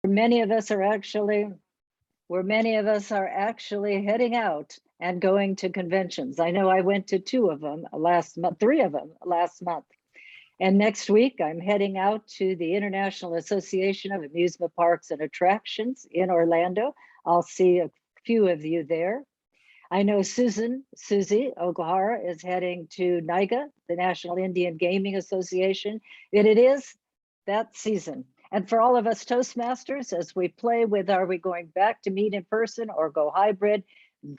Many of us are actually heading out and going to conventions. I know I went to 2 of them last month, 3 of them last month. And next week, I'm heading out to the International Association of Amusement Parks and Attractions in Orlando. I'll see a few of you there. I know Susie Ogahara is heading to NIGA, the National Indian Gaming Association, and it is that season. And for all of us Toastmasters, as we play with, are we going back to meet in person or go hybrid?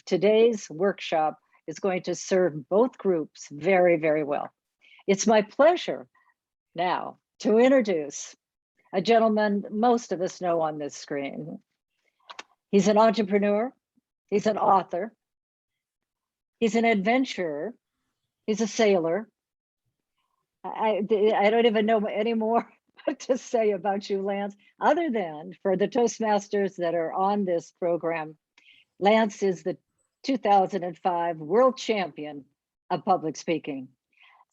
Today's workshop is going to serve both groups very, very well. It's my pleasure now to introduce a gentleman most of us know on this screen. He's an entrepreneur, he's an author, he's an adventurer, he's a sailor. I don't even know any more to say about you, Lance, other than for the Toastmasters that are on this program. Lance is the 2005 world champion of public speaking.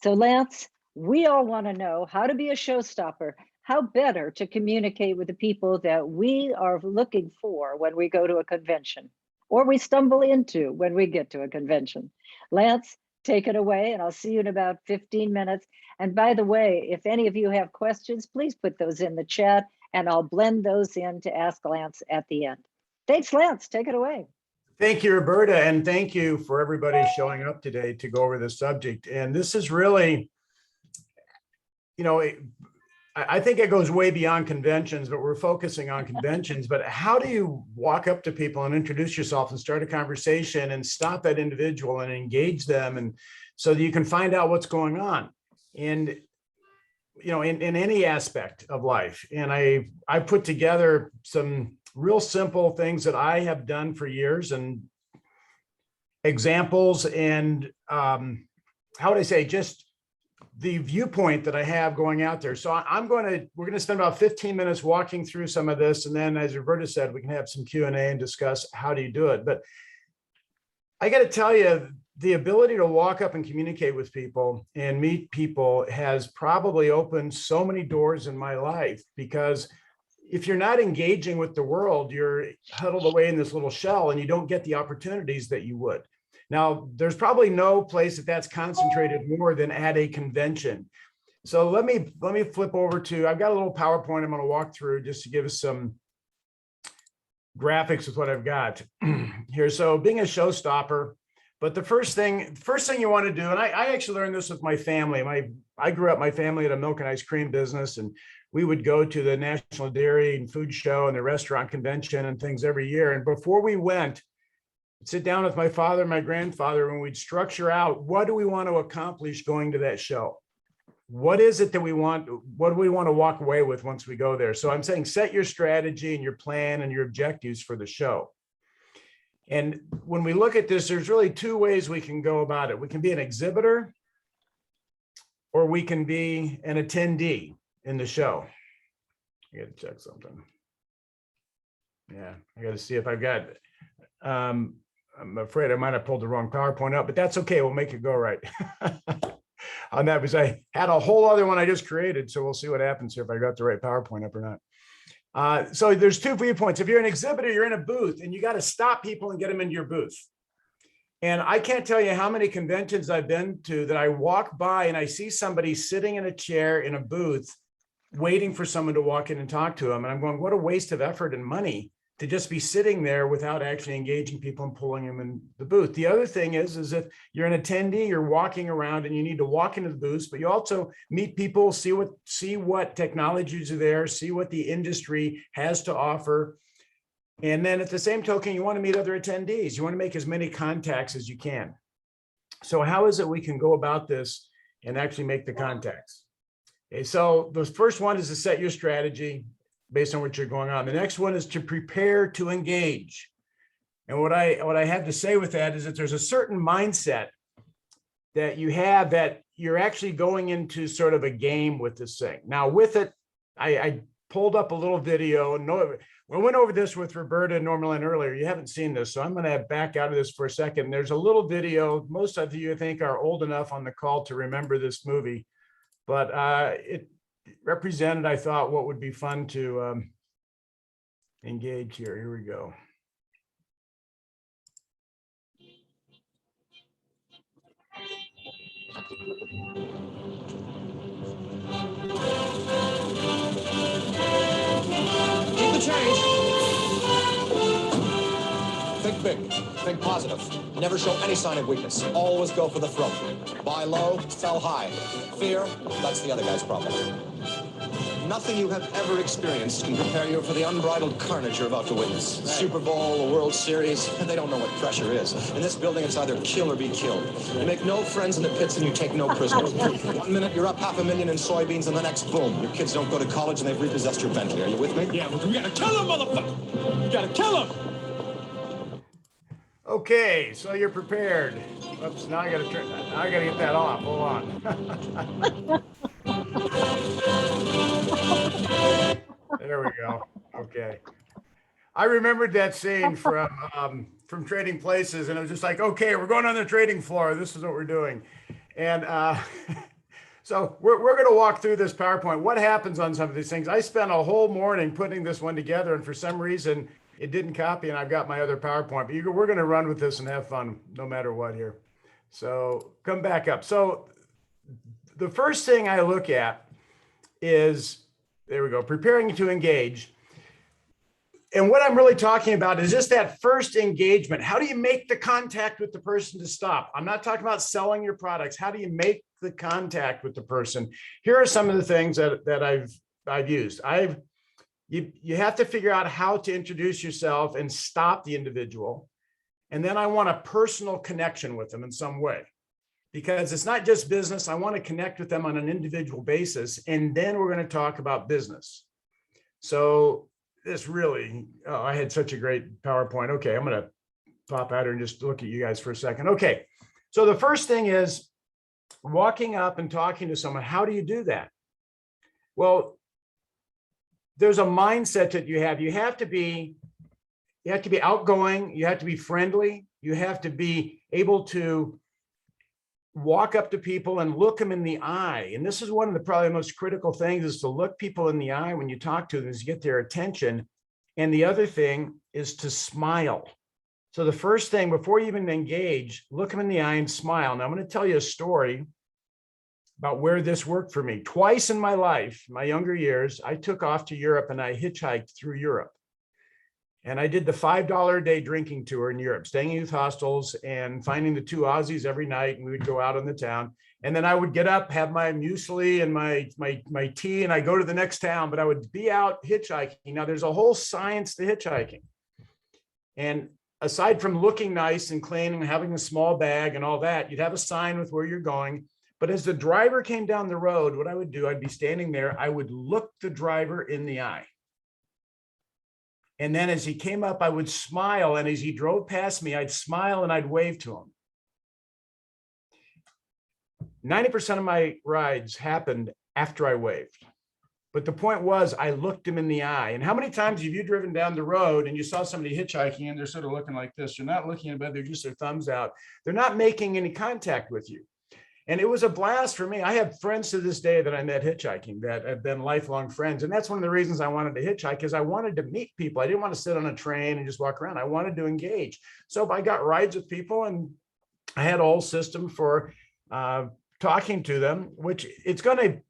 So Lance, we all want to know how to be a showstopper, how better to communicate with the people that we are looking for when we go to a convention, or we stumble into when we get to a convention. Lance, take it away, and I'll see you in about 15 minutes. And by the way, if any of you have questions, please put those in the chat, and I'll blend those in to ask Lance at the end. Thanks, Lance. Take it away. Thank you, Roberta, and thank you for everybody showing up today to go over this subject. And this is really, you know, I think it goes way beyond conventions, but we're focusing on conventions. But how do you walk up to people and introduce yourself and start a conversation and stop that individual and engage them, and so that you can find out what's going on, and you know, in any aspect of life. And I put together some real simple things that I have done for years, and examples, and how would I say, just the viewpoint that I have going out there. So we're going to spend about 15 minutes walking through some of this. And then, as Roberta said, we can have some Q&A and discuss how do you do it. But I got to tell you, the ability to walk up and communicate with people and meet people has probably opened so many doors in my life, because if you're not engaging with the world, you're huddled away in this little shell and you don't get the opportunities that you would. Now, there's probably no place that's concentrated more than at a convention. So let me flip over to, I've got a little PowerPoint I'm going to walk through just to give us some graphics with what I've got here. So being a showstopper, but the first thing you want to do, and I actually learned this with my family. I grew up, my family had a milk and ice cream business, and we would go to the National Dairy and Food Show and the restaurant convention and things every year. And before we went, I'd sit down with my father and my grandfather, and we'd structure out, what do we want to accomplish going to that show? What is it that we want? What do we want to walk away with once we go there? So I'm saying, set your strategy and your plan and your objectives for the show. And when we look at this, there's really 2 ways we can go about it. We can be an exhibitor, or we can be an attendee in the show. I got to check something. Yeah, I got to see if I've got, I'm afraid I might have pulled the wrong PowerPoint up, but that's okay. We'll make it go right. On that, because I had a whole other one I just created. So we'll see what happens here if I got the right PowerPoint up or not. So there's 2 viewpoints. If you're an exhibitor, you're in a booth, and you got to stop people and get them into your booth. And I can't tell you how many conventions I've been to that I walk by and I see somebody sitting in a chair in a booth waiting for someone to walk in and talk to them. And I'm going, what a waste of effort and money to just be sitting there without actually engaging people and pulling them in the booth. The other thing is if you're an attendee, you're walking around and you need to walk into the booths, but you also meet people, see what technologies are there, see what the industry has to offer. And then at the same token, you want to meet other attendees. You want to make as many contacts as you can. So how is it we can go about this and actually make the contacts? Okay, so the first one is to set your strategy based on what you're going on. The next one is to prepare to engage. And what I have to say with that is that there's a certain mindset that you have, that you're actually going into sort of a game with this thing. Now with it, I pulled up a little video. We went over this with Roberta and Norman earlier. You haven't seen this, so I'm going to back out of this for a second. There's a little video. Most of you, I think, are old enough on the call to remember this movie, but it represented, I thought, what would be fun to engage here. Here we go. Keep the change. Think big. Think positive. Never show any sign of weakness. Always go for the throat. Buy low, sell high. Fear, that's the other guy's problem. Nothing you have ever experienced can prepare you for the unbridled carnage you're about to witness. Right. Super Bowl, a World Series, they don't know what pressure is. In this building, it's either kill or be killed. You make no friends in the pits and you take no prisoners. 1 minute, you're up $500,000 in soybeans, and the next, boom, your kids don't go to college and they've repossessed your Bentley. Are you with me? Yeah, we gotta kill him, motherfucker! We gotta kill him! Okay, so you're prepared. Oops, now I gotta turn that. Now I gotta get that off. Hold on. There we go. Okay. I remembered that scene from Trading Places, and it was just like, okay, we're going on the trading floor. This is what we're doing. And so we're going to walk through this PowerPoint. What happens on some of these things? I spent a whole morning putting this one together, and for some reason it didn't copy, and I've got my other PowerPoint. But we're going to run with this and have fun no matter what here. So come back up. So the first thing I look at is, there we go, preparing to engage. And what I'm really talking about is just that first engagement. How do you make the contact with the person to stop? I'm not talking about selling your products. How do you make the contact with the person? Here are some of the things that I've used. You have to figure out how to introduce yourself and stop the individual. And then I want a personal connection with them in some way, because it's not just business. I want to connect with them on an individual basis. And then we're going to talk about business. So this really, oh, I had such a great PowerPoint. Okay, I'm going to pop out here and just look at you guys for a second. Okay, so the first thing is walking up and talking to someone. How do you do that? Well, there's a mindset that you have. You have to be outgoing. You have to be friendly. You have to be able to walk up to people and look them in the eye. And this is one of the probably most critical things, is to look people in the eye when you talk to them, is get their attention. And the other thing is to smile. So the first thing, before you even engage, look them in the eye and smile. Now I'm going to tell you a story about where this worked for me. Twice in my life, my younger years, I took off to Europe and I hitchhiked through Europe. And I did the $5 a day drinking tour in Europe, staying in youth hostels and finding the two Aussies every night. And we would go out in the town. And then I would get up, have my muesli and my tea, and I go to the next town, but I would be out hitchhiking. Now there's a whole science to hitchhiking. And aside from looking nice and clean and having a small bag and all that, you'd have a sign with where you're going. But as the driver came down the road, what I would do, I'd be standing there. I would look the driver in the eye. And then as he came up, I would smile. And as he drove past me, I'd smile and I'd wave to him. 90% of my rides happened after I waved. But the point was, I looked him in the eye. And how many times have you driven down the road and you saw somebody hitchhiking and they're sort of looking like this? They're not looking at it, they're just their thumbs out. They're not making any contact with you. And it was a blast for me. I have friends to this day that I met hitchhiking that have been lifelong friends. And that's one of the reasons I wanted to hitchhike, because I wanted to meet people. I didn't want to sit on a train and just walk around. I wanted to engage. So I got rides with people, and I had a whole system for talking to them, which it's going to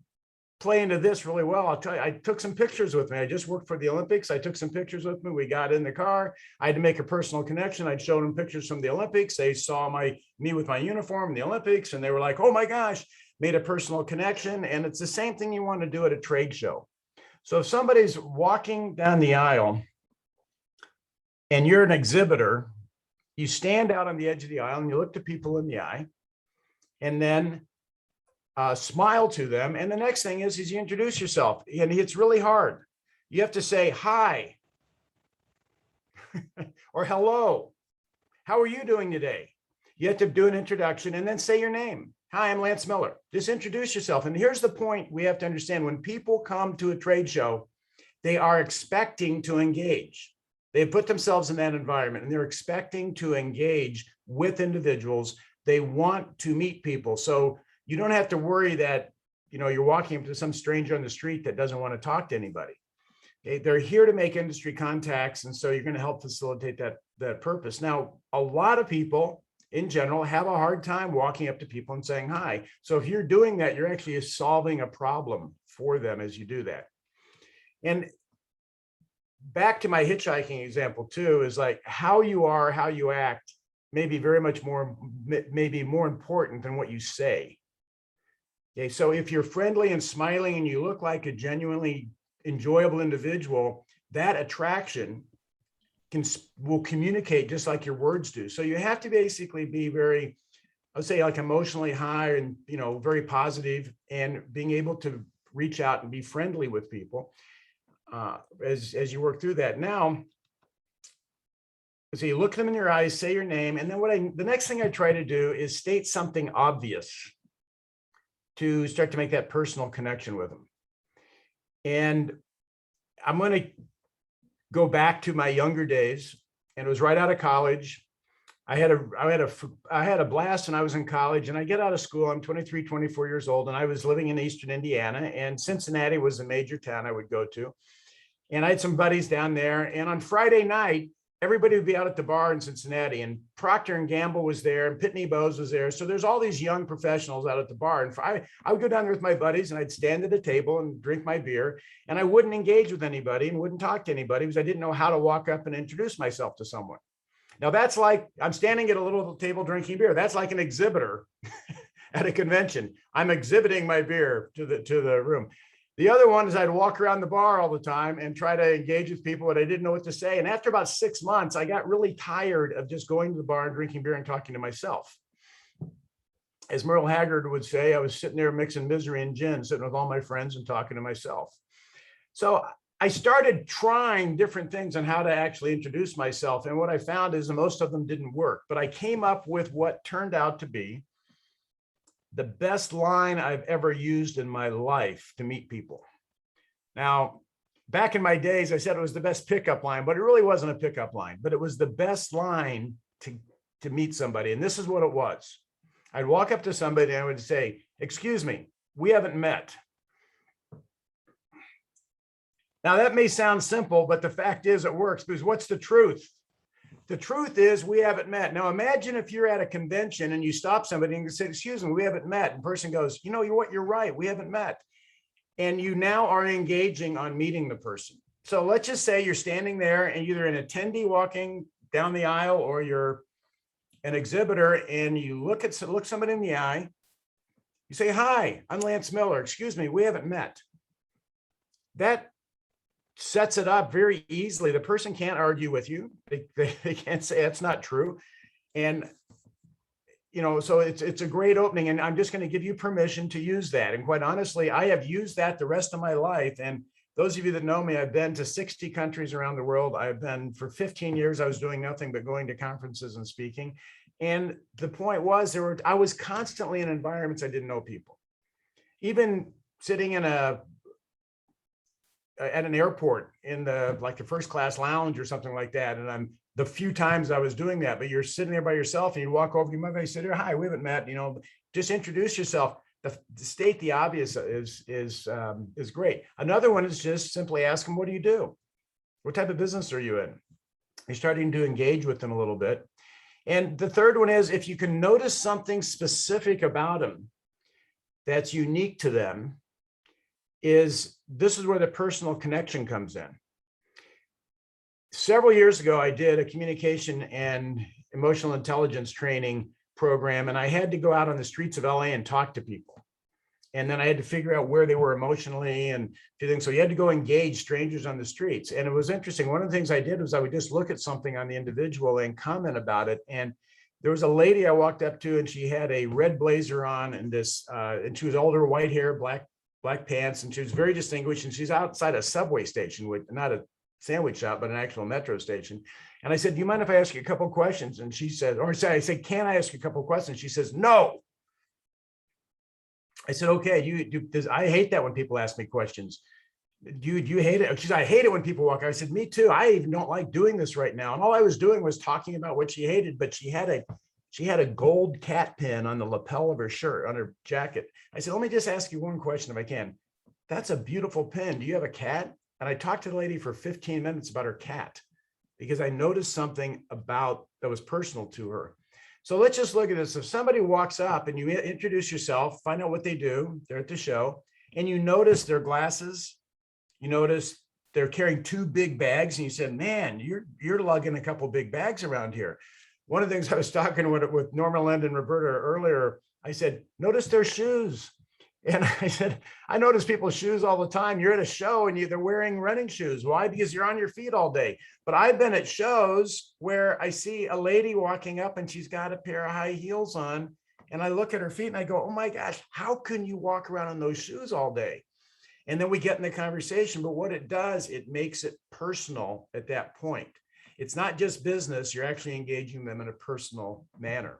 play into this really well. I'll tell you, I took some pictures with me. I just worked for the Olympics. I took some pictures with me. We got in the car. I had to make a personal connection. I'd show them pictures from the Olympics. They saw me with my uniform in the Olympics, and they were like, oh my gosh, made a personal connection. And it's the same thing you want to do at a trade show. So if somebody's walking down the aisle and you're an exhibitor, you stand out on the edge of the aisle and you look the people in the eye, and then smile to them. And the next thing is you introduce yourself. And it's really hard. You have to say hi or hello. How are you doing today? You have to do an introduction and then say your name. Hi, I'm Lance Miller. Just introduce yourself. And here's the point we have to understand. When people come to a trade show, they are expecting to engage. They put themselves in that environment and they're expecting to engage with individuals. They want to meet people. So you don't have to worry that, you're walking up to some stranger on the street that doesn't want to talk to anybody. Okay, they're here to make industry contacts, and so you're going to help facilitate that purpose. Now, a lot of people in general have a hard time walking up to people and saying hi. So if you're doing that, you're actually solving a problem for them as you do that. And back to my hitchhiking example too, is like how you are, how you act, maybe very much more, maybe more important than what you say. Okay, so if you're friendly and smiling and you look like a genuinely enjoyable individual, that attraction will communicate just like your words do. So you have to basically be very, I would say, like emotionally high and, you know, very positive, and being able to reach out and be friendly with people as you work through that. Now, so you look them in your eyes, say your name, and then the next thing I try to do is state something obvious to start to make that personal connection with them. And I'm going to go back to my younger days, and it was right out of college. I had a blast when I was in college, and I get out of school. I'm 23, 24 years old, and I was living in Eastern Indiana, and Cincinnati was a major town I would go to. And I had some buddies down there, and on Friday night, everybody would be out at the bar in Cincinnati, and Procter & Gamble was there, and Pitney Bowes was there. So there's all these young professionals out at the bar. And I would go down there with my buddies, and I'd stand at a table and drink my beer, and I wouldn't engage with anybody and wouldn't talk to anybody because I didn't know how to walk up and introduce myself to someone. Now that's like, I'm standing at a little table drinking beer. That's like an exhibitor at a convention. I'm exhibiting my beer to the room. The other one is I'd walk around the bar all the time and try to engage with people, but I didn't know what to say. And after about 6 months, I got really tired of just going to the bar and drinking beer and talking to myself. As Merle Haggard would say, I was sitting there mixing misery and gin, sitting with all my friends and talking to myself. So I started trying different things on how to actually introduce myself. And what I found is that most of them didn't work, but I came up with what turned out to be the best line I've ever used in my life to meet people. Now, back in my days, I said it was the best pickup line, but it really wasn't a pickup line, but it was the best line to meet somebody. And this is what it was. I'd walk up to somebody and I would say, "Excuse me, we haven't met." Now that may sound simple, but the fact is it works, because what's the truth? The truth is we haven't met. Now imagine if you're at a convention and you stop somebody and you say, "Excuse me, we haven't met." And the person goes, "You know what, you're right, we haven't met." And you now are engaging on meeting the person. So let's just say you're standing there and you're an attendee walking down the aisle, or you're an exhibitor, and you look somebody in the eye. You say, "Hi, I'm Lance Miller. Excuse me, we haven't met." That sets it up very easily. The person can't argue with you. They can't say that's not true. And, you know, so it's a great opening, and I'm just going to give you permission to use that. And quite honestly, I have used that the rest of my life. And those of you that know me, I've been to 60 countries around the world. I've been, for 15 years, I was doing nothing but going to conferences and speaking. And the point was, I was constantly in environments I didn't know people. Even sitting in at an airport in the first class lounge or something like that. And the few times I was doing that, but you're sitting there by yourself and you walk over, you might say, "Hi, we haven't met," you know, just introduce yourself. To state the obvious is great. Another one is just simply ask them, "What do you do? What type of business are you in?" You're starting to engage with them a little bit. And the third one is, if you can notice something specific about them that's unique to them, this is where the personal connection comes in. Several years ago, I did a communication and emotional intelligence training program, and I had to go out on the streets of LA and talk to people. And then I had to figure out where they were emotionally and things. So you had to go engage strangers on the streets. And it was interesting. One of the things I did was I would just look at something on the individual and comment about it. And there was a lady I walked up to, and she had a red blazer on, and and she was older, white hair, black pants, and she was very distinguished. And she's outside a subway station, not a sandwich shop, but an actual metro station. And I said, "Do you mind if I ask you a couple of questions?" And she said, I said, "Can I ask you a couple of questions?" She says, "No." I said, "Okay, I hate that when people ask me questions. Do you hate it?" She said, "I hate it when people walk." I said, "Me too. I even don't like doing this right now." And all I was doing was talking about what she hated, but she had a gold cat pin on the lapel of her shirt, on her jacket. I said, "Let me just ask you one question if I can. That's a beautiful pin. Do you have a cat?" and I talked to the lady for 15 minutes about her cat because I noticed something about that was personal to her. So let's just look at this. If somebody walks up and you introduce yourself, find out what they do, they're at the show, and you notice their glasses, you notice they're carrying 2 big bags, and you said, man, you're lugging a couple big bags around here. One of the things I was talking with Norma Lind and Roberta earlier, I said, notice their shoes. And I said, I notice people's shoes all the time. You're at a show and they're wearing running shoes. Why? Because you're on your feet all day. But I've been at shows where I see a lady walking up and she's got a pair of high heels on. And I look at her feet and I go, oh my gosh, how can you walk around in those shoes all day? And then we get in the conversation. But what it does, it makes it personal at that point. It's not just business. You're actually engaging them in a personal manner.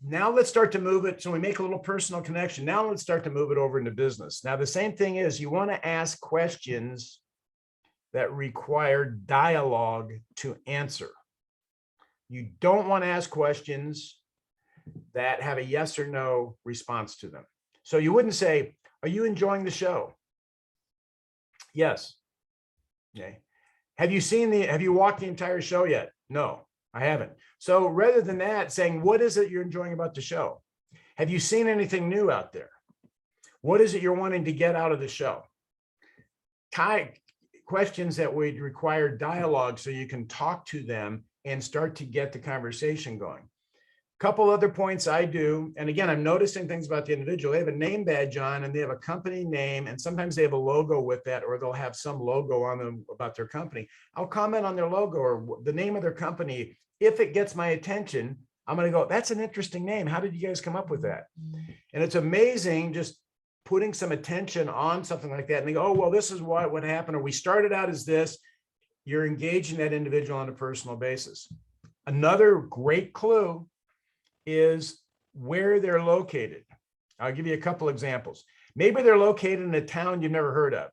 Now let's start to move it. So we make a little personal connection. Now let's start to move it over into business. Now, the same thing is you want to ask questions that require dialogue to answer. You don't want to ask questions that have a yes or no response to them. So you wouldn't say, are you enjoying the show? Yes. Okay. Have you walked the entire show yet? No, I haven't. So rather than that, saying, what is it you're enjoying about the show? Have you seen anything new out there? What is it you're wanting to get out of the show? Questions that would require dialogue so you can talk to them and start to get the conversation going. Couple other points I do, and again, I'm noticing things about the individual. They have a name badge on and they have a company name, and sometimes they have a logo with that, or they'll have some logo on them about their company. I'll comment on their logo or the name of their company. If it gets my attention, I'm going to go, that's an interesting name. How did you guys come up with that? And it's amazing just putting some attention on something like that. And they go, oh, well, this is what happened. Or we started out as this. You're engaging that individual on a personal basis. Another great clue is where they're located. I'll give you a couple examples. Maybe they're located in a town you've never heard of.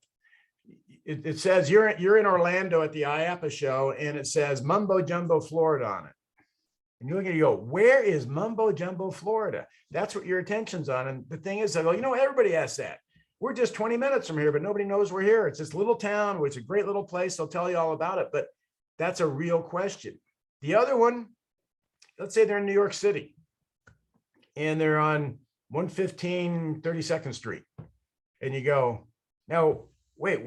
It says you're in Orlando at the IAPA show, and it says Mumbo Jumbo, Florida on it. And you look at it, you go, where is Mumbo Jumbo, Florida? That's what your attention's on. And the thing is, I go, everybody asks that. We're just 20 minutes from here, but nobody knows we're here. It's this little town, which is a great little place. They'll tell you all about it, but that's a real question. The other one, let's say they're in New York City and they're on 115 32nd Street. And you go, now, wait,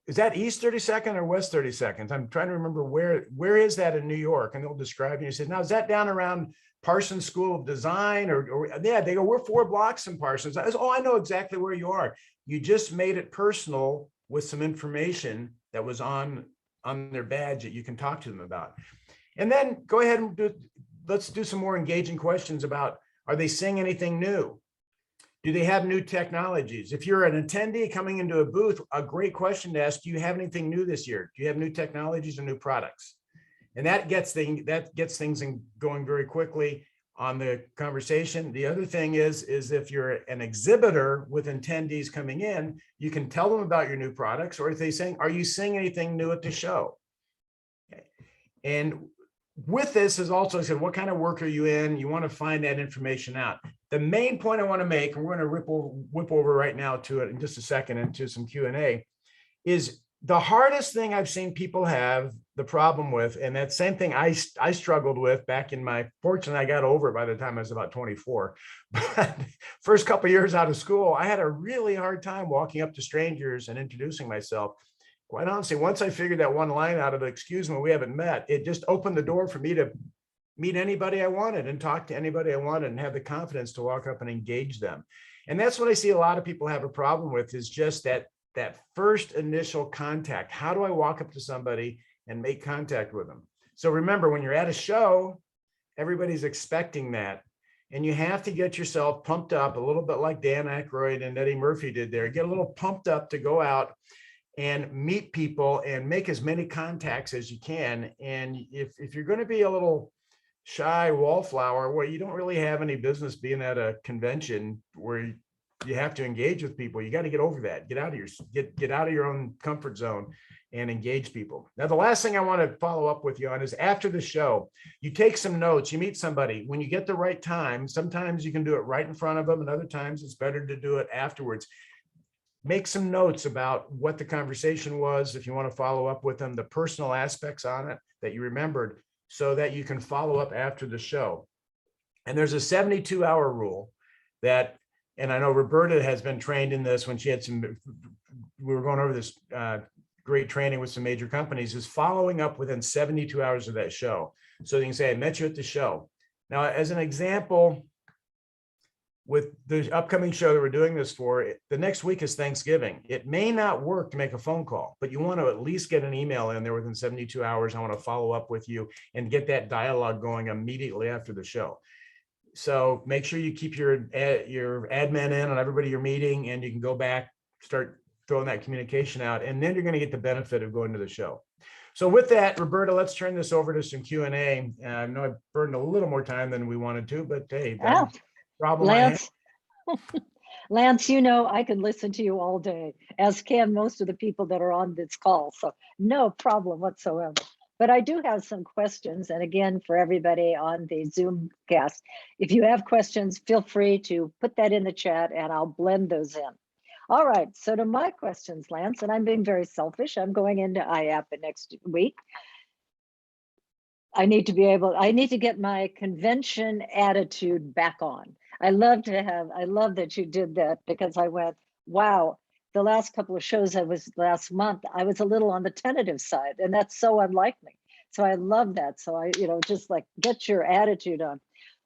is that East 32nd or West 32nd? I'm trying to remember where is that in New York? And they'll describe it. You say, now, is that down around Parsons School of Design? Or yeah, they go, we're 4 blocks from Parsons. Oh, I know exactly where you are. You just made it personal with some information that was on their badge that you can talk to them about. And then go ahead and let's do some more engaging questions about, are they seeing anything new? Do they have new technologies? If you're an attendee coming into a booth, a great question to ask, do you have anything new this year? Do you have new technologies or new products? And that gets things going very quickly on the conversation. The other thing is if you're an exhibitor with attendees coming in, you can tell them about your new products, or if they saying, are you seeing anything new at the show? Okay. And with this is also, I said, what kind of work are you in? You want to find that information out. The main point I want to make, and we're going to whip over right now to it in just a second into some Q&A, is the hardest thing I've seen people have the problem with, and that same thing I struggled with back in fortunately, I got over it by the time I was about 24. But first couple of years out of school, I had a really hard time walking up to strangers and introducing myself. Quite honestly, once I figured that one line out of excuse me, we haven't met, it just opened the door for me to meet anybody I wanted and talk to anybody I wanted and have the confidence to walk up and engage them. And that's what I see a lot of people have a problem with, is just that first initial contact. How do I walk up to somebody and make contact with them? So remember, when you're at a show, everybody's expecting that. And you have to get yourself pumped up a little bit like Dan Aykroyd and Eddie Murphy did there. Get a little pumped up to go out and meet people and make as many contacts as you can. And if you're going to be a little shy wallflower, well, you don't really have any business being at a convention where you have to engage with people. You got to get over that. Get out of your own comfort zone and engage people. Now, the last thing I want to follow up with you on is after the show, you take some notes, you meet somebody. When you get the right time, sometimes you can do it right in front of them, and other times it's better to do it afterwards. make some notes about what the conversation was. If you want to follow up with them, the personal aspects on it that you remembered, so that you can follow up after the show. And there's a 72-hour rule that, and I know Roberta has been trained in this when she had we were going over this great training with some major companies, is following up within 72 hours of that show. So you can say, I met you at the show. Now, as an example, with the upcoming show that we're doing this for, the next week is Thanksgiving. It may not work to make a phone call, but you want to at least get an email in there within 72 hours. I want to follow up with you and get that dialogue going immediately after the show. So make sure you keep your admin in on everybody you're meeting, and you can go back, start throwing that communication out, and then you're going to get the benefit of going to the show. So with that, Roberta, let's turn this over to some Q&A. I know I burned a little more time than we wanted to, but hey, that's problem Lance, Lance, you know, I can listen to you all day, as can most of the people that are on this call. So no problem whatsoever. But I do have some questions. And again, for everybody on the Zoom cast, if you have questions, feel free to put that in the chat and I'll blend those in. All right, so to my questions, Lance, and I'm being very selfish. I'm going into IAPA next week. I need to get my convention attitude back on. I love that you did that, because I went, wow, the last couple of shows last month, I was a little on the tentative side, and that's so unlike me. So I love that. So I, just like get your attitude on.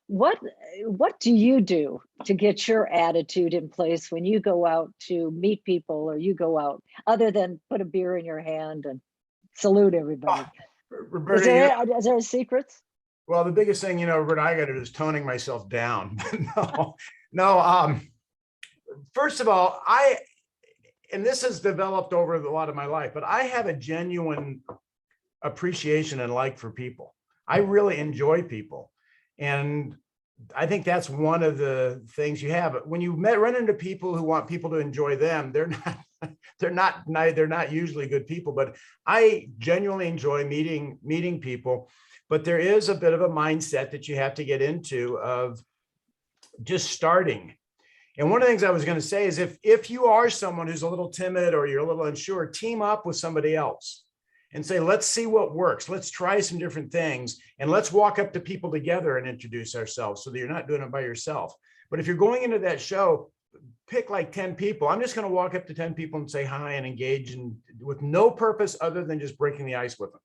What do you do to get your attitude in place when you go out to meet people, or you go out, other than put a beer in your hand and salute everybody? Roberta, is there secrets? Well, the biggest thing, Roberta, I got to do is toning myself down. No. First of all, and this has developed over a lot of my life, but I have a genuine appreciation and like for people. I really enjoy people. And I think that's one of the things you have. When you run into people who want people to enjoy them, they're not usually good people, but I genuinely enjoy meeting people. But there is a bit of a mindset that you have to get into of just starting. And one of the things I was going to say is if you are someone who's a little timid or you're a little unsure, team up with somebody else and say, let's see what works. Let's try some different things, and let's walk up to people together and introduce ourselves, so that you're not doing it by yourself. But if you're going into that show, pick like 10 people. I'm just going to walk up to 10 people and say hi and engage, and with no purpose other than just breaking the ice with them.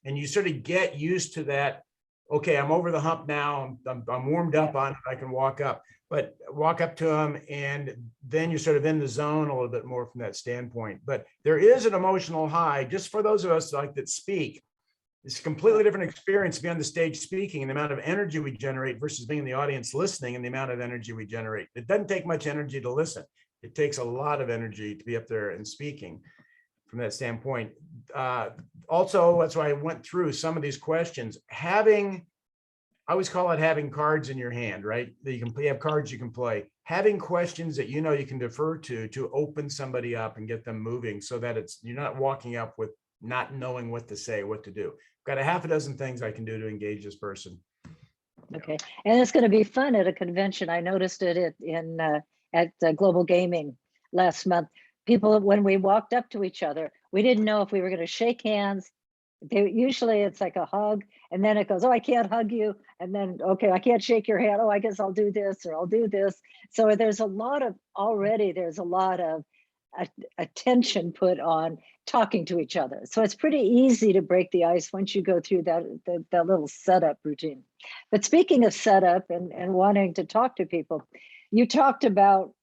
And you sort of get used to that. Okay, I'm over the hump now. I'm warmed up on it. I can walk up. But walk up to them, and then you're sort of in the zone a little bit more from that standpoint. But there is an emotional high, just for those of us that speak. It's a completely different experience to be on the stage speaking, and the amount of energy we generate versus being in the audience listening, and the amount of energy we generate. It doesn't take much energy to listen. It takes a lot of energy to be up there and speaking from that standpoint. Also, that's why I went through some of these questions. I always call it having cards in your hand, right? That you have cards you can play. Having questions that you can defer to open somebody up and get them moving, so that you're not walking up with not knowing what to say, what to do. I've got a half a dozen things I can do to engage this person. Okay, and it's going to be fun at a convention. I noticed it at Global Gaming last month. People, when we walked up to each other, we didn't know if we were going to shake hands. Usually it's like a hug, and then it goes, oh, I can't hug you. And then, okay, I can't shake your hand. Oh, I guess I'll do this, or I'll do this. So there's a lot of attention put on talking to each other. So it's pretty easy to break the ice once you go through that little setup routine. But speaking of setup and wanting to talk to people, you talked about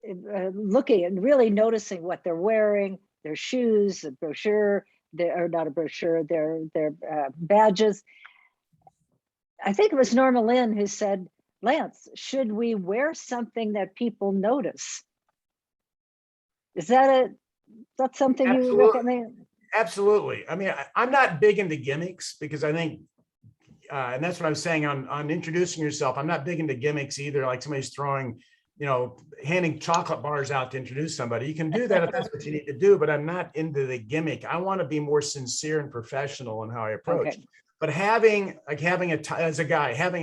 looking and really noticing what they're wearing, their shoes, a brochure, not a brochure, their badges. I think it was Norma Lynn who said, Lance, should we wear something that people notice? Is that something you recommend? Absolutely. I mean, I'm not big into gimmicks, because I think, and that's what I was saying on introducing yourself. I'm not big into gimmicks either. Like somebody's throwing, handing chocolate bars out to introduce somebody. You can do that if that's what you need to do, but I'm not into the gimmick. I want to be more sincere and professional in how I approach. Okay. But having a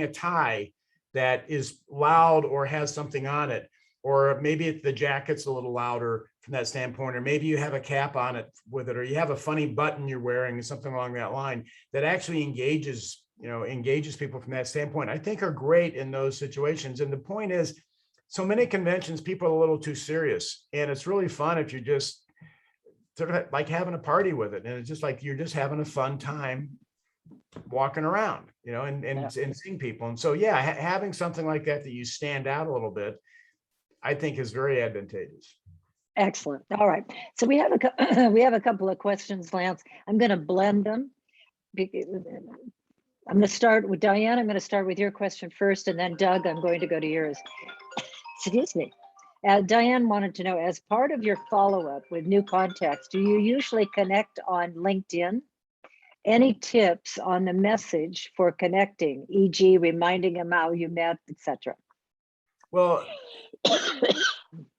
tie that is loud or has something on it, or maybe the jacket's a little louder from that standpoint, or maybe you have a cap on it with it, or you have a funny button you're wearing, something along that line that actually engages people from that standpoint, I think are great in those situations. And the point is, so many conventions, people are a little too serious, and it's really fun if you're just sort of like having a party with it. And it's just like, you're just having a fun time walking around, and seeing people. And so, yeah, having something like that you stand out a little bit, I think is very advantageous. Excellent. All right. So we have a couple of questions, Lance. I'm going to blend them. I'm going to start with Diane. I'm going to start with your question first, and then Doug, I'm going to go to yours. Excuse me. Diane wanted to know, as part of your follow-up with new contacts, do you usually connect on LinkedIn? Any tips on the message for connecting, e.g. reminding them how you met, etc.? Well,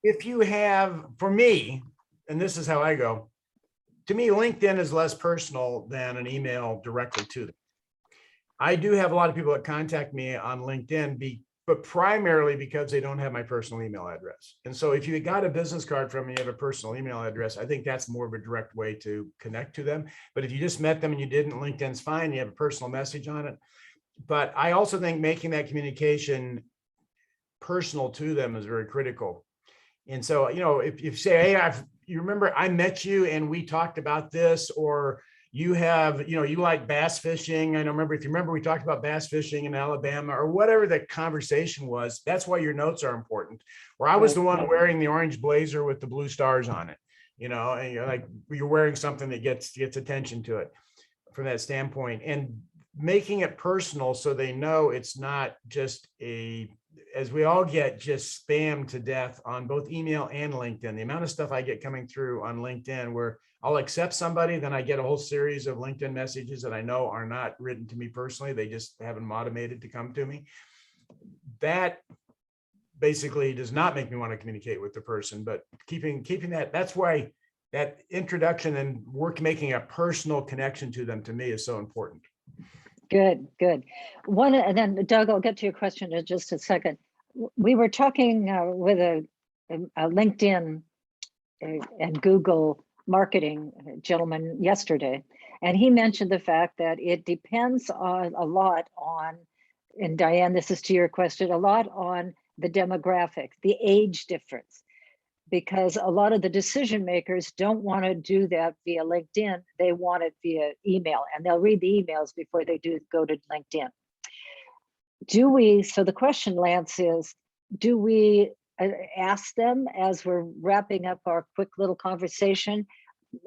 if you have, for me, and this is how I go, to me, LinkedIn is less personal than an email directly to them. I do have a lot of people that contact me on LinkedIn, but primarily because they don't have my personal email address. And so if you got a business card from me, you have a personal email address, I think that's more of a direct way to connect to them. But if you just met them and you didn't, LinkedIn's fine, you have a personal message on it. But I also think making that communication personal to them is very critical. And so, if you say, hey, you remember I met you and we talked about this, or you have, you like bass fishing. I don't remember, if you remember, we talked about bass fishing in Alabama, or whatever the conversation was. That's why your notes are important. Or I was the one wearing the orange blazer with the blue stars on it, and you're wearing something that gets attention to it from that standpoint, and making it personal so they know it's not just as we all get just spammed to death on both email and LinkedIn. The amount of stuff I get coming through on LinkedIn where I'll accept somebody, then I get a whole series of LinkedIn messages that I know are not written to me personally. They just have them automated to come to me. That basically does not make me want to communicate with the person, but keeping that's why that introduction and making a personal connection to them, to me, is so important. Good. And then Doug, I'll get to your question in just a second. We were talking with a LinkedIn and Google marketing gentleman yesterday, and he mentioned the fact that it depends a lot on, and Diane, this is to your question, a lot on the demographic, the age difference, because a lot of the decision makers don't want to do that via LinkedIn. They want it via email, and they'll read the emails before they go to LinkedIn. So the question, Lance, is, do we ask them as we're wrapping up our quick little conversation?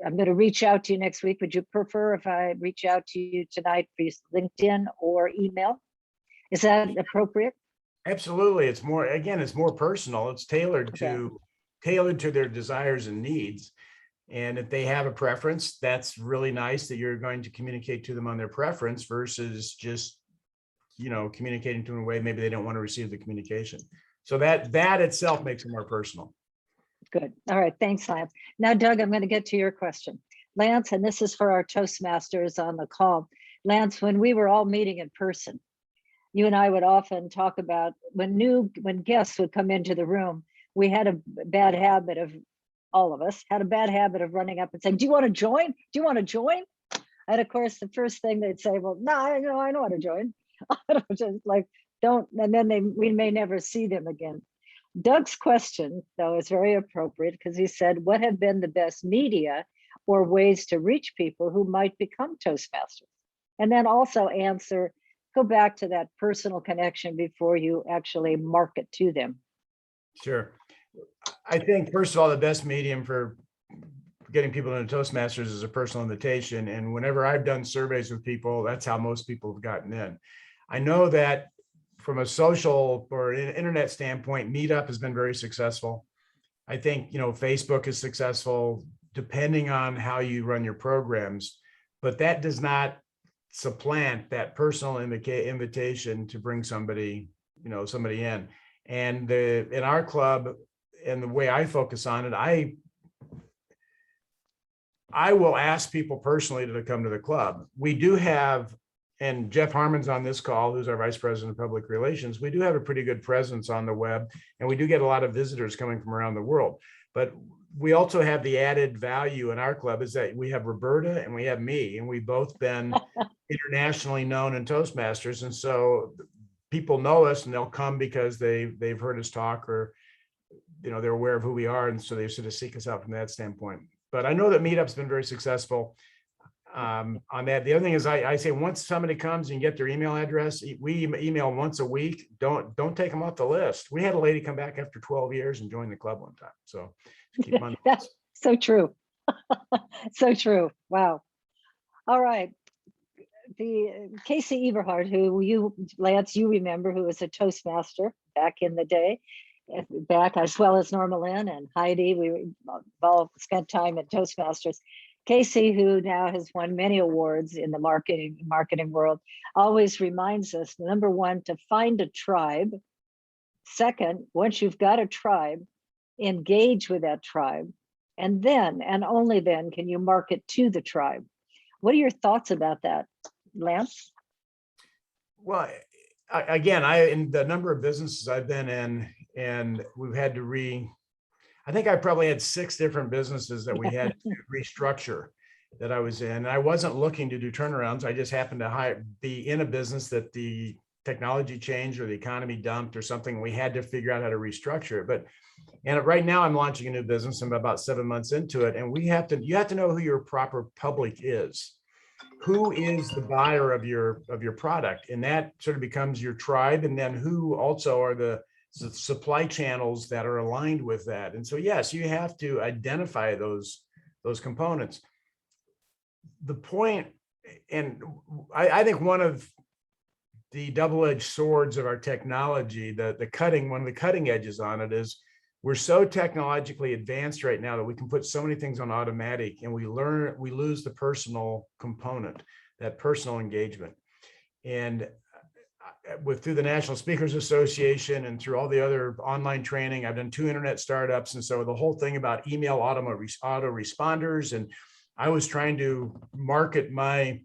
I'm going to reach out to you next week. Would you prefer if I reach out to you tonight for LinkedIn or email? Is that appropriate? Absolutely. It's more personal. It's tailored to their desires and needs. And if they have a preference, that's really nice that you're going to communicate to them on their preference versus just, communicating to them in a way maybe they don't want to receive the communication. So that itself makes it more personal. Good. All right. Thanks, Lance. Now, Doug, I'm going to get to your question. Lance, and this is for our Toastmasters on the call. Lance, when we were all meeting in person, you and I would often talk about when guests would come into the room, we had a bad habit of, all of us had a bad habit of running up and saying, do you want to join? Do you want to join? And of course, the first thing they'd say, well, no, I know how to join. Just like, don't, and then we may never see them again. Doug's question, though, is very appropriate, because he said, what have been the best media or ways to reach people who might become Toastmasters? And then also go back to that personal connection before you actually market to them. Sure. I think, first of all, the best medium for getting people into Toastmasters is a personal invitation. And whenever I've done surveys with people, that's how most people have gotten in. I know that from a social or internet standpoint, Meetup has been very successful. I think, Facebook is successful depending on how you run your programs, but that does not supplant that personal invitation to bring somebody in. And in our club, and the way I focus on it, I will ask people personally to come to the club. We do have, and Jeff Harmon's on this call, who's our Vice President of Public Relations, we do have a pretty good presence on the web, and we do get a lot of visitors coming from around the world. But we also have the added value in our club is that we have Roberta and we have me, and we've both been internationally known in Toastmasters. And so people know us and they'll come because they've heard us talk, or, they're aware of who we are. And so they sort of seek us out from that standpoint. But I know that Meetup's been very successful on that. The other thing is I say, once somebody comes and get their email address, we email once a week. Don't take them off the list. We had a lady come back after 12 years and join the club one time. So keep them on the That's so true. So true. Wow. All right. The Casey Everhart, who Lance, you remember, who was a Toastmaster back in the day, as well as Norma Lynn and Heidi. We all spent time at Toastmasters. Casey, who now has won many awards in the marketing world, always reminds us, number one, to find a tribe. Second, once you've got a tribe, engage with that tribe. And then, and only then, can you market to the tribe. What are your thoughts about that, Lance? Well, again, in the number of businesses I've been in, and we've had to I think I probably had 6 different businesses that we had to restructure that I was in. And I wasn't looking to do turnarounds. I just happened to be in a business that the technology changed or the economy dumped or something. We had to figure out how to restructure it. And right now I'm launching a new business. I'm about 7 months into it. And you have to know who your proper public is. Who is the buyer of your product? And that sort of becomes your tribe. And then who also are the supply channels that are aligned with that. And so, yes, you have to identify those components. The point, and I think one of the double-edged swords of our technology, one of the cutting edges on it is we're so technologically advanced right now that we can put so many things on automatic, and we lose the personal component, that personal engagement. And through the National Speakers Association and through all the other online training, I've done 2 internet startups. And so the whole thing about email autoresponders, and I was trying to market my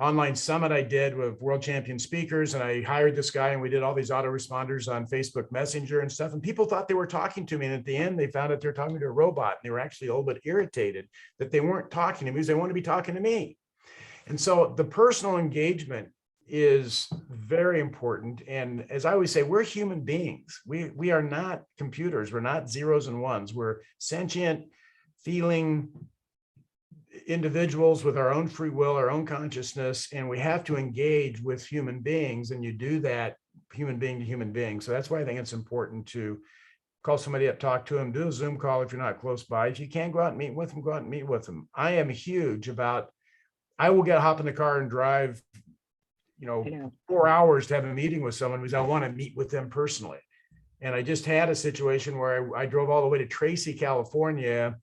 online summit I did with world champion speakers. And I hired this guy and we did all these autoresponders on Facebook Messenger and stuff. And people thought they were talking to me. And at the end, they found out they were talking to a robot. And they were actually a little bit irritated that they weren't talking to me because they wanted to be talking to me. And so the personal engagement is very important. And as I always say, we're human beings. We are not computers. We're not zeros and ones. We're sentient, feeling individuals with our own free will, our own consciousness, and we have to engage with human beings. And you do that human being to human being. So that's why I think it's important to call somebody up, talk to them, do a Zoom call if you're not close by. If you can't go out and meet with them, go out and meet with them. I am huge about, I will hop in the car and drive 4 hours to have a meeting with someone because I want to meet with them personally. And I just had a situation where I drove all the way to Tracy, California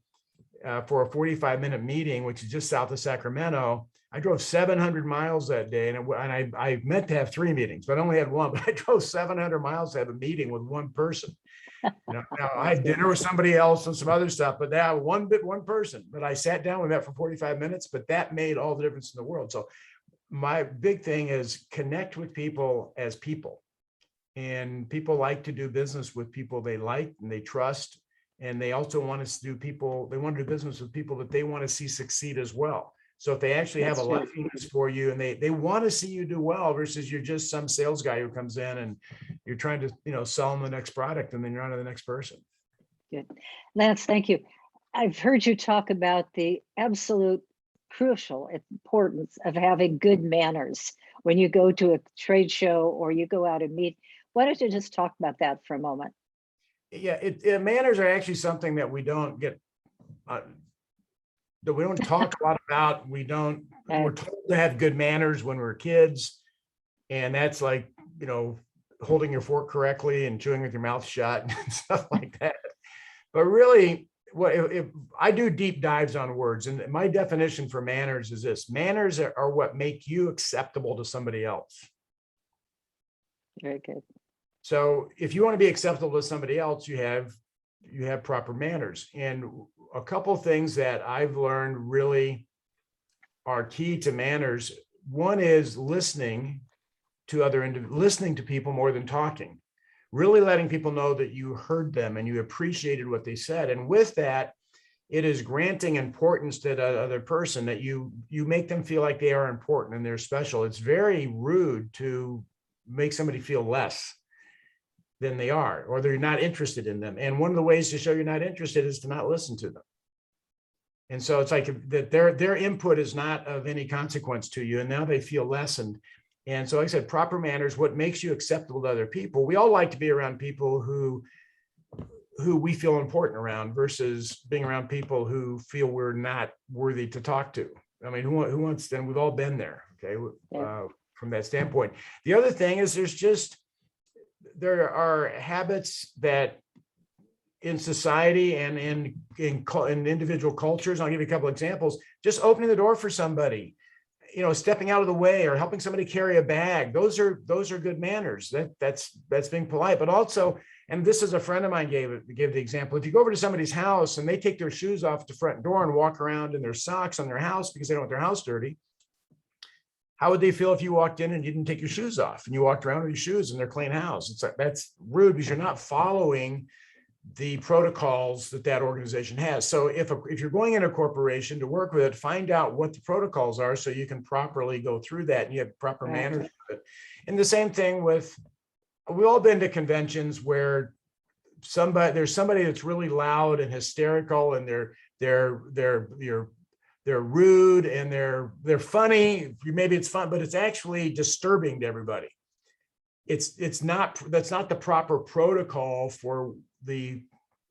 for a 45-minute meeting, which is just south of Sacramento. I drove 700 miles that day, and I meant to have 3 meetings, but I only had 1. But I drove 700 miles to have a meeting with one person. Now I had dinner with somebody else and some other stuff, but now one person. But I sat down with that for 45 minutes, but that made all the difference in the world. So my big thing is connect with people as people. And people like to do business with people they like and they trust. And they also want to do business with people that they want to see succeed as well. So if they actually have a likeness for you and they want to see you do well versus you're just some sales guy who comes in and you're trying to, sell them the next product and then you're on to the next person. Good. Lance, thank you. I've heard you talk about the absolute crucial importance of having good manners when you go to a trade show or you go out and meet. Why don't you just talk about that for a moment? Yeah, manners are actually something that we don't get, that we don't talk a lot about. We're told to have good manners when we're kids. And that's like, holding your fork correctly and chewing with your mouth shut and stuff like that. But really, if I do deep dives on words, and my definition for manners is this: manners are what make you acceptable to somebody else. Very good. So if you want to be acceptable to somebody else, you have proper manners. And a couple of things that I've learned really are key to manners. One is listening to people more than talking. Really letting people know that you heard them and you appreciated what they said. And with that, it is granting importance to the other person, that you make them feel like they are important and they're special. It's very rude to make somebody feel less than they are, or they're not interested in them. And one of the ways to show you're not interested is to not listen to them. And so it's like that their input is not of any consequence to you, and now they feel lessened. And so like I said, proper manners, what makes you acceptable to other people. We all like to be around people who we feel important around, versus being around people who feel we're not worthy to talk to. I mean, who wants, and we've all been there, okay, from that standpoint. The other thing is there are habits that in society and in individual cultures, I'll give you a couple examples, just opening the door for somebody, stepping out of the way, or helping somebody carry a bag. Those are good manners. That's being polite. But also, and this is a friend of mine gave the example, if you go over to somebody's house and they take their shoes off the front door and walk around in their socks on their house because they don't want their house dirty, how would they feel if you walked in and you didn't take your shoes off and you walked around with your shoes in their clean house? It's like, that's rude, because you're not following the protocols that organization has. So if you're going in a corporation to work with it, find out what the protocols are so you can properly go through that and you have proper manners with it. And the same thing with, we've all been to conventions where there's somebody that's really loud and hysterical, and they're rude and they're funny. Maybe it's fun, but it's actually disturbing to everybody. That's not the proper protocol for the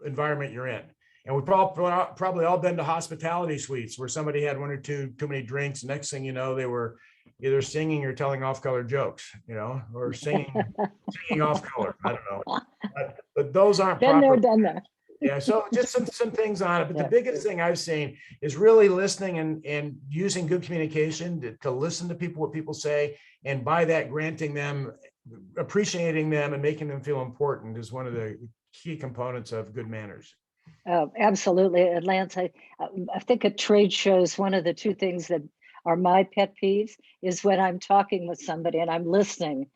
environment you're in. And we've probably all been to hospitality suites where somebody had one or two too many drinks. Next thing you know, they were either singing or telling off-color jokes, or singing off color. I don't know, but those aren't proper. Done there. Yeah, so just some things on it. But the biggest thing I've seen is really listening and using good communication to listen to people, what people say, and by that granting them, appreciating them, and making them feel important is one of the key components of good manners. Oh, absolutely. And Lance, I think at trade shows, one of the two things that are my pet peeves is when I'm talking with somebody and I'm listening,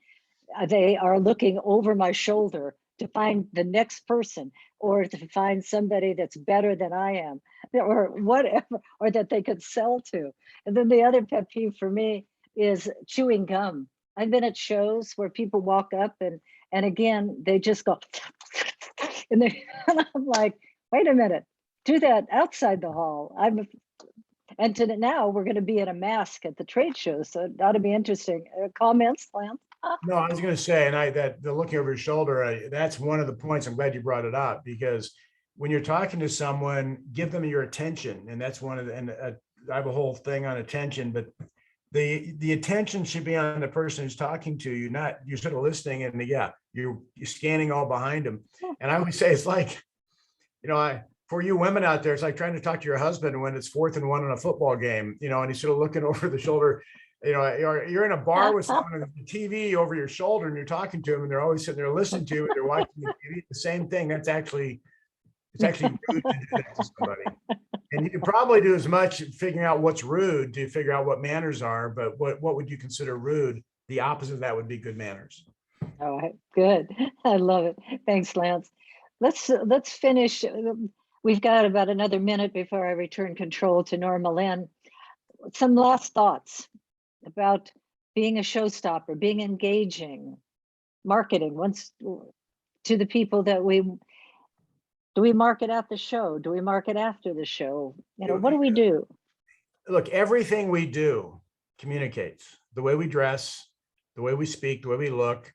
they are looking over my shoulder to find the next person, or to find somebody that's better than I am, or whatever, or that they could sell to. And then the other pet peeve for me is chewing gum. I've been at shows where people walk up and again, they just go, and I'm like, wait a minute, do that outside the hall. And now we're going to be in a mask at the trade show, so it ought to be interesting. Comments, Lance? No, I was going to say, and the looking over your shoulder, that's one of the points. I'm glad you brought it up, because when you're talking to someone, give them your attention, and that's one of the. And I have a whole thing on attention, but the attention should be on the person who's talking to you, not you're sort of listening and you're scanning all behind them. And I always say it's like, for you women out there, it's like trying to talk to your husband when it's 4th and 1 in a football game, and he's sort of looking over the shoulder. You're in a bar with someone with the TV over your shoulder and you're talking to them and they're always sitting there listening to you and they're watching the TV. The same thing. It's actually rude to do that to somebody. And you can probably do as much figuring out what's rude to figure out what manners are, but what would you consider rude? The opposite of that would be good manners. All right, good. I love it. Thanks, Lance. Let's finish. We've got about another minute before I return control to Norma Lynn. Some last thoughts about being a showstopper, being engaging, marketing. Once to the people that do we market at the show? Do we market after the show? What do we do? Look, everything we do communicates. The way we dress, the way we speak, the way we look,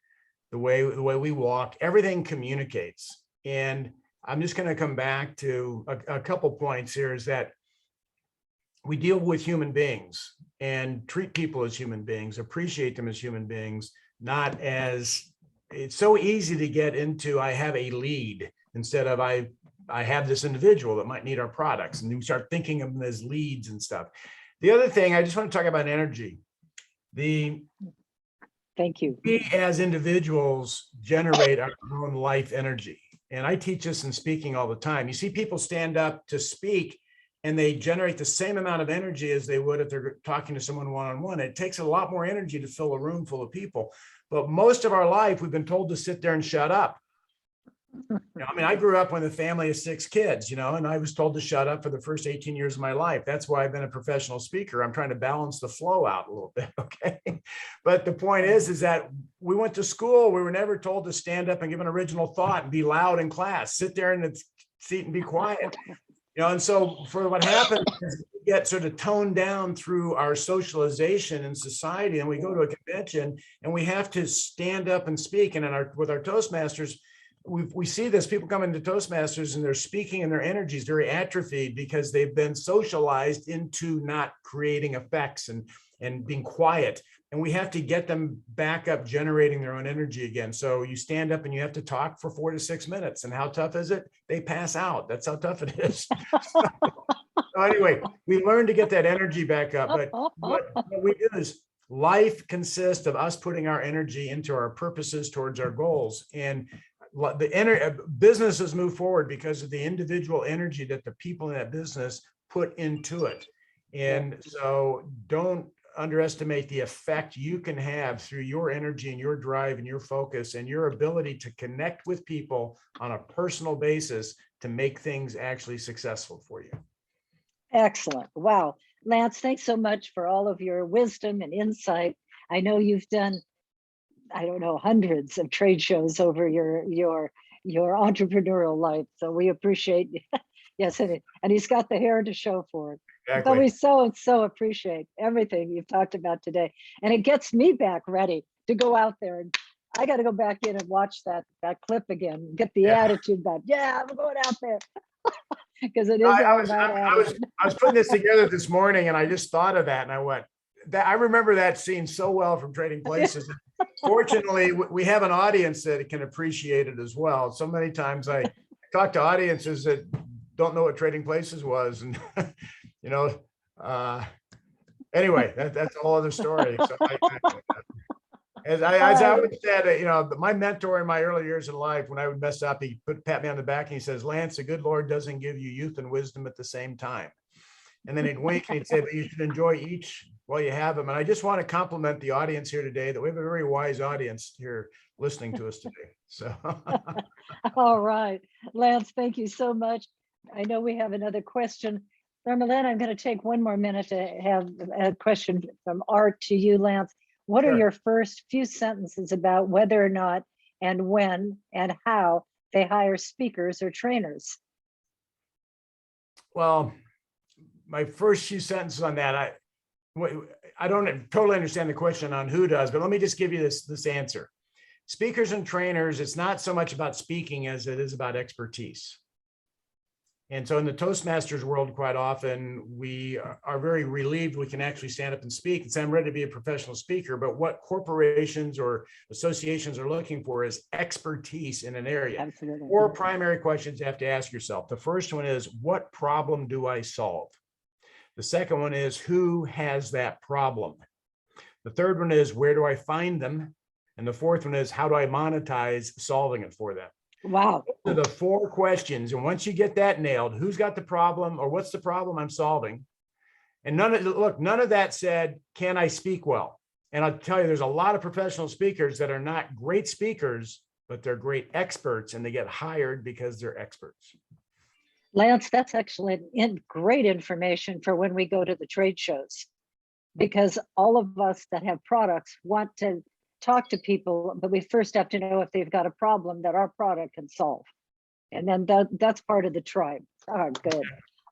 the way we walk, everything communicates. And I'm just going to come back to a couple points here, is that we deal with human beings and treat people as human beings, appreciate them as human beings, not as, it's so easy to get into, I have a lead, instead of I have this individual that might need our products, and you start thinking of them as leads and stuff. The other thing, I just want to talk about energy. Thank you. We as individuals generate our own life energy. And I teach this in speaking all the time. You see people stand up to speak and they generate the same amount of energy as they would if they're talking to someone one-on-one. It takes a lot more energy to fill a room full of people. But most of our life, we've been told to sit there and shut up. I mean, I grew up with a family of 6 kids, and I was told to shut up for the first 18 years of my life. That's why I've been a professional speaker. I'm trying to balance the flow out a little bit. Okay. But the point is that we went to school. We were never told to stand up and give an original thought and be loud in class, sit there in the seat and be quiet. And so for what happens is we get sort of toned down through our socialization in society, and we go to a convention and we have to stand up and speak. And with our Toastmasters, we see this, people come into Toastmasters and they're speaking and their energy is very atrophied because they've been socialized into not creating effects and being quiet. And we have to get them back up generating their own energy again. So you stand up and you have to talk for 4 to 6 minutes. And how tough is it? They pass out. That's how tough it is. So anyway, we learn to get that energy back up. But what we do is life consists of us putting our energy into our purposes towards our goals. And businesses move forward because of the individual energy that the people in that business put into it. And so don't underestimate the effect you can have through your energy and your drive and your focus and your ability to connect with people on a personal basis to make things actually successful for you. Excellent. Wow. Lance, thanks so much for all of your wisdom and insight. I know you've done, I don't know, hundreds of trade shows over your entrepreneurial life. So we appreciate, yes, and he's got the hair to show for it. Exactly. But we so appreciate everything you've talked about today. And it gets me back ready to go out there. And I got to go back in and watch that clip again, get the attitude back. Yeah, I'm going out there. Because it is all about attitude. I was putting this together this morning and I just thought of that and I went, I remember that scene so well from Trading Places. Fortunately, we have an audience that can appreciate it as well. So many times I talk to audiences that don't know what Trading Places was. And, anyway, that's a whole other story. So as I always said, my mentor in my early years in life, when I would mess up, he pat me on the back and he says, Lance, the good Lord doesn't give you youth and wisdom at the same time. And then he'd wink and he'd say, but you should enjoy each while you have them. And I just want to compliment the audience here today that we have a very wise audience here listening to us today. So. All right. Lance, thank you so much. I know we have another question. Norma Lynn, I'm going to take one more minute to have a question from Art to you, Lance. What are your first few sentences about whether or not and when and how they hire speakers or trainers? Well, my first few sentences on that, I don't totally understand the question on who does, but let me just give you this answer. Speakers and trainers, it's not so much about speaking as it is about expertise. And so in the Toastmasters world, quite often, we are very relieved we can actually stand up and speak and say, I'm ready to be a professional speaker. But what corporations or associations are looking for is expertise in an area. Absolutely. 4 primary questions you have to ask yourself. The first one is, what problem do I solve? The second one is, who has that problem? The third one is, where do I find them? And the fourth one is, how do I monetize solving it for them? Wow. Those are the 4 questions. And once you get that nailed, who's got the problem or what's the problem I'm solving? And none of that said, can I speak well? And I'll tell you, there's a lot of professional speakers that are not great speakers, but they're great experts and they get hired because they're experts. Lance, that's actually great information for when we go to the trade shows, because all of us that have products want to talk to people, but we first have to know if they've got a problem that our product can solve. And then that's part of the tribe. Oh, good.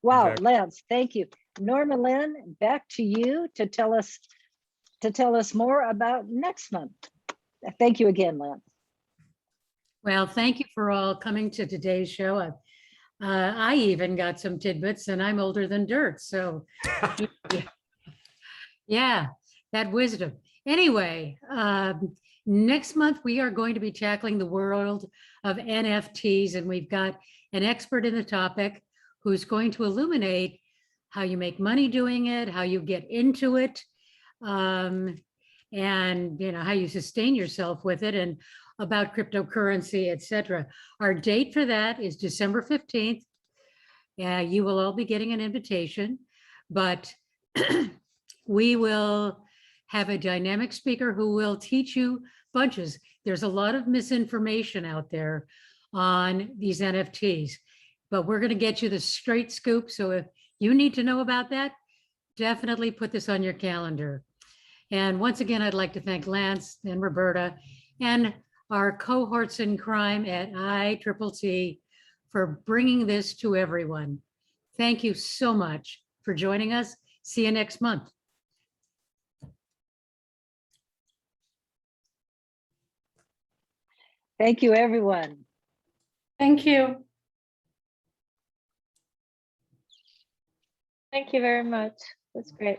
Wow, exactly. Lance, thank you. Norma Lynn, back to you to tell us more about next month. Thank you again, Lance. Well, thank you for all coming to today's show. I even got some tidbits and I'm older than dirt. So yeah, that wisdom. Anyway, next month we are going to be tackling the world of NFTs, and we've got an expert in the topic who's going to illuminate how you make money doing it, how you get into it, and how you sustain yourself with it, and about cryptocurrency, etc. Our date for that is December 15th. You will all be getting an invitation, but we will have a dynamic speaker who will teach you bunches. There's a lot of misinformation out there on these NFTs. But we're going to get you the straight scoop. So if you need to know about that, definitely put this on your calendar. And once again, I'd like to thank Lance and Roberta and our cohorts in crime at ITTT for bringing this to everyone. Thank you so much for joining us. See you next month. Thank you, everyone. Thank you. Thank you very much. That's great.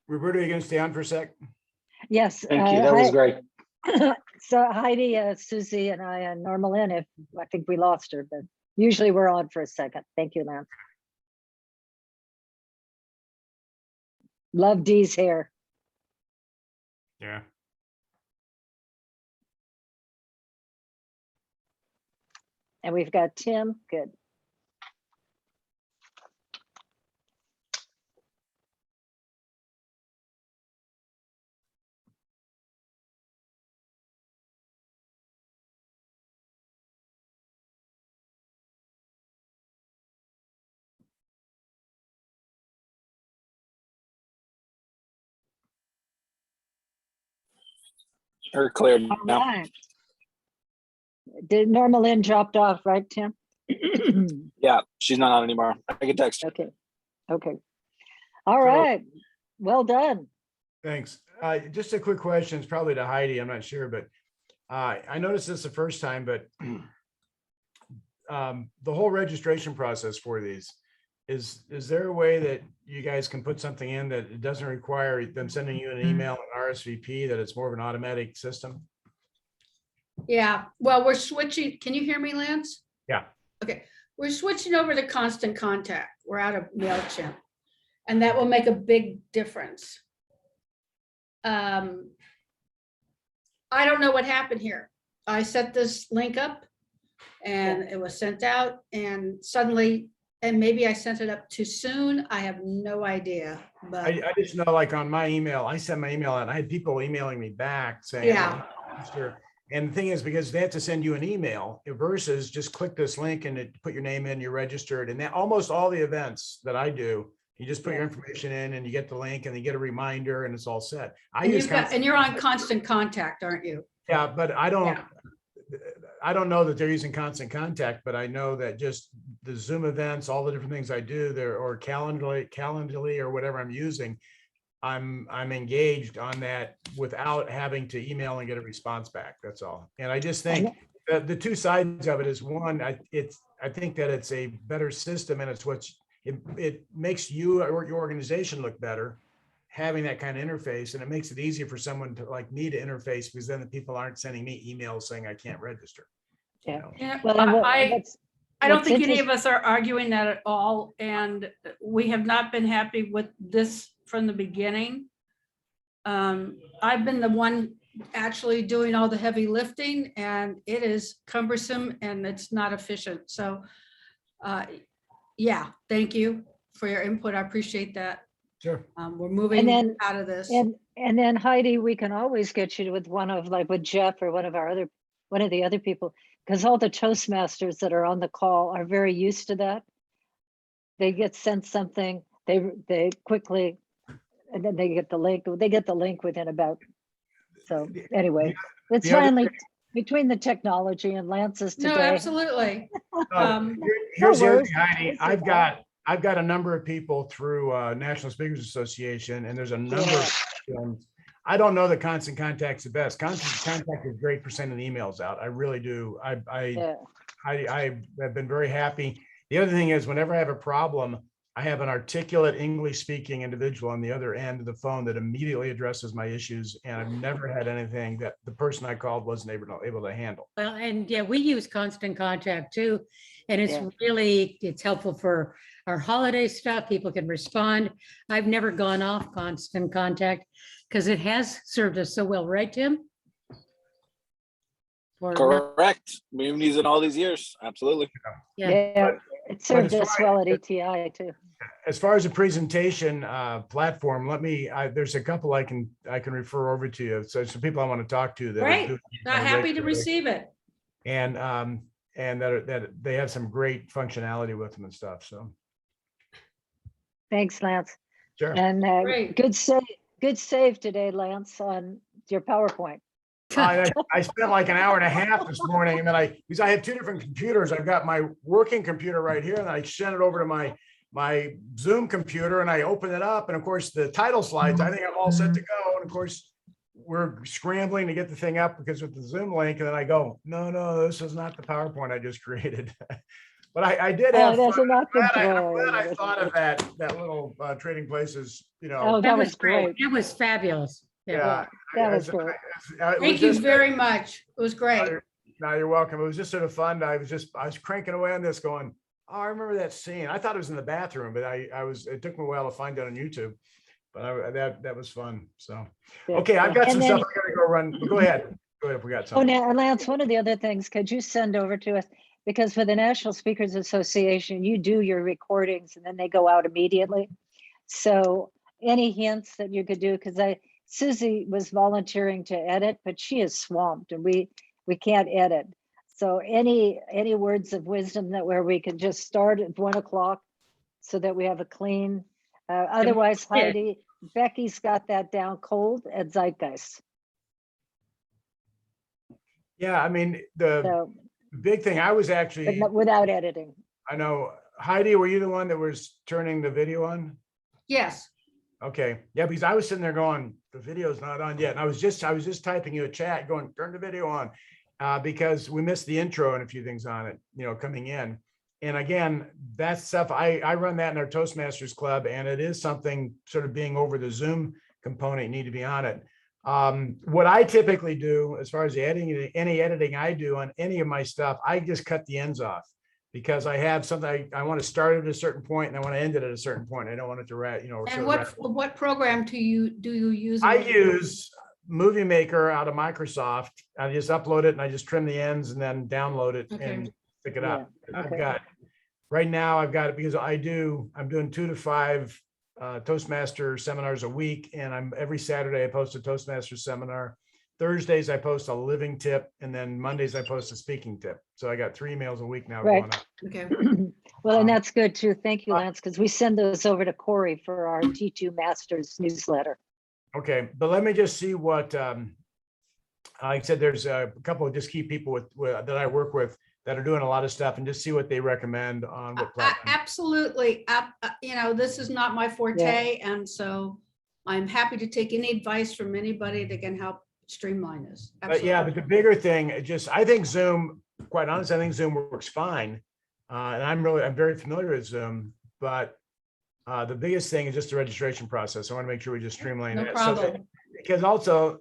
Roberta, are you going to stay on for a sec? Yes. Thank you. That was great. So Heidi, Susie, and I, and Norma Lynn, if I think we lost her, but usually we're on for a second. Thank you, Lance. Love Dee's hair. Yeah. And we've got Tim. Good. Her cleared All now. right. Did Norma Lynn dropped off, right, Tim? Yeah, she's not on anymore. I can text her. Okay. Okay. All right. Well done. Thanks. Just a quick question. It's probably to Heidi. I'm not sure, but I noticed this the first time, but the whole registration process for these, is there a way that you guys can put something in that it doesn't require them sending you an email, an RSVP, that it's more of an automatic system? Yeah, well, we're switching. Can you hear me, Lance? Yeah. Okay, we're switching over to Constant Contact. We're out of MailChimp, and that will make a big difference. I don't know what happened here. I set this link up and it was sent out, and suddenly, and maybe I sent it up too soon. I have no idea, but I just know, like on my email, I sent my email out and I had people emailing me back saying, Yeah. Sure. And the thing is, because they have to send you an email versus just click this link and it put your name in, you're registered. And that almost all the events that I do, you just put your information in and you get the link and you get a reminder and it's all set. and you're on Constant Contact, aren't you? Yeah, but I don't, Yeah. I don't know that they're using Constant Contact, but I know that just the Zoom events, all the different things I do there, or Calendly or whatever I'm using, I'm engaged on that without having to email and get a response back. That's all. And I just think that the two sides of it is, one, I think that it's a better system, and it's it makes you or your organization look better having that kind of interface, and it makes it easier for someone to, like me, to interface, because then the people aren't sending me emails saying I can't register. Yeah. You know? Yeah, Well, and I don't what's think any of us are arguing that at all, and we have not been happy with this from the beginning. I've been the one actually doing all the heavy lifting, and it is cumbersome and it's not efficient. So yeah, thank you for your input. I appreciate that. Sure. We're moving then- out of this. And then Heidi, we can always get you with one of, like with Jeff or one of the other people, because all the Toastmasters that are on the call are very used to that. They get sent something, they quickly, and then they get the link. They get the link within about. So anyway, it's the other finally between the technology and Lance's today. No, absolutely. Here's the other worries. thing, Heidi. It's I've okay. got a number of people through National Speakers Association, and there's a number of, I don't know that Constant Contact's the best. Constant Contact is great for sending emails out. I really do. I have been very happy. The other thing is, whenever I have a problem, I have an articulate English speaking individual on the other end of the phone that immediately addresses my issues. And I've never had anything that the person I called wasn't able to handle. Well, and yeah, we use Constant Contact too. And it's it's helpful for our holiday stuff. People can respond. I've never gone off Constant Contact because it has served us so well, right, Tim? Correct. We've been using all these years. Absolutely. Yeah. It served as us far well at ETI too. As far as the presentation platform, there's a couple I can refer over to you. So some people I want to talk to that are Great. doing Not happy to receive it. and that they have some great functionality with them and stuff. So Thanks, Lance. sure. And Great. good save today, Lance, on your PowerPoint. I spent like an hour and a half this morning, and then because I have two different computers. I've got my working computer right here, and I sent it over to my Zoom computer, and I open it up, and of course the title slides, I think I'm all set to go. And of course, we're scrambling to get the thing up because with the Zoom link, and then I go, no, this is not the PowerPoint I just created. But I did have Those fun. are not the I'm glad I drawings. thought of that little Trading Places, Oh, that was great. It was fabulous. yeah. That was great. Thank you very much. It was great. No, you're welcome. It was just sort of fun. I was cranking away on this going, oh, I remember that scene. I thought it was in the bathroom, but it took me a while to find it on YouTube, but that was fun. So, okay, I've got some stuff I gotta go run. Go ahead. Go ahead if we got Oh, something. now, Lance, one of the other things, could you send over to us? Because for the National Speakers Association, you do your recordings and then they go out immediately. So any hints that you could do, because Susie was volunteering to edit, but she is swamped and we can't edit. So any words of wisdom where we can just start at 1 o'clock so that we have a clean, otherwise Heidi, Becky's got that down cold at Zeitgeist. Yeah, I mean, the big thing I was actually, without editing. I know, Heidi, were you the one that was turning the video on? Yes. Okay, yeah, because I was sitting there going, the video's not on yet. And I was just typing you a chat going, turn the video on, because we missed the intro and a few things on it, coming in. And again, that stuff, I run that in our Toastmasters club, and it is something sort of being over the Zoom component, need to be on it. What I typically do as far as the editing, any editing I do on any of my stuff, I just cut the ends off because I have something I want to start at a certain point and I want to end it at a certain point. I don't want it to And what program do you use? I use Movie Maker out of Microsoft. I just upload it and I just trim the ends and then download it and pick it up. Right now I've got it because I'm doing 2 to 5 Toastmaster seminars a week, and every Saturday I post a Toastmaster seminar. Thursdays I post a living tip, and then Mondays I post a speaking tip. So I got 3 emails a week now going on. Okay. Well, and that's good too. Thank you, Lance, because we send those over to Corey for our T2 Masters newsletter. Okay, but let me just see what like I said, there's a couple of just key people that I work with that are doing a lot of stuff, and just see what they recommend on what platform. Absolutely. This is not my forte. And so I'm happy to take any advice from anybody that can help streamline this. But yeah, but the bigger thing, I think Zoom, quite honestly, I think Zoom works fine. And I'm very familiar with Zoom, but the biggest thing is just the registration process. I want to make sure we just streamline No it. problem. Because also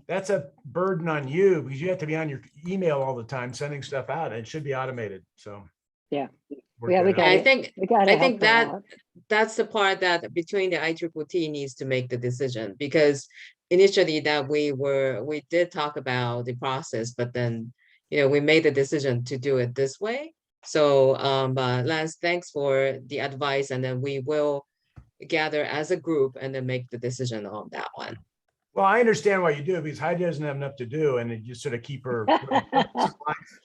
that's a burden on you because you have to be on your email all the time, sending stuff out, and it should be automated. So yeah, we got I think that that's the part that between the ITTT needs to make the decision, because initially that we did talk about the process, but then we made the decision to do it this way. So Lance, thanks for the advice, and then we will gather as a group and then make the decision on that one. Well, I understand why you do, because Heidi doesn't have enough to do, and you sort of keep her.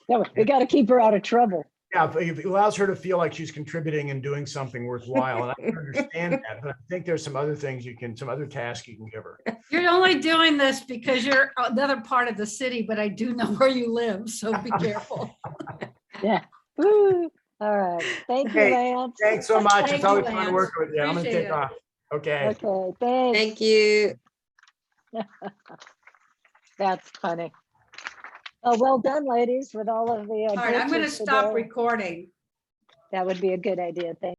Yeah, we got to keep her out of trouble. Yeah, it allows her to feel like she's contributing and doing something worthwhile, and I can understand that. But I think there's some other things some other tasks you can give her. You're only doing this because you're another part of the city, but I do know where you live, so be careful. Yeah. Woo. All right. Thank you, Lance. Thanks so much. Thank it's always you, fun to Lance. work with you. I'm going to Appreciate take it. off. Okay. Okay. Thanks. Thank you. That's funny. Oh, well done, ladies, with all of the. All right, I'm going to glitches stop today. recording. That would be a good idea. Thank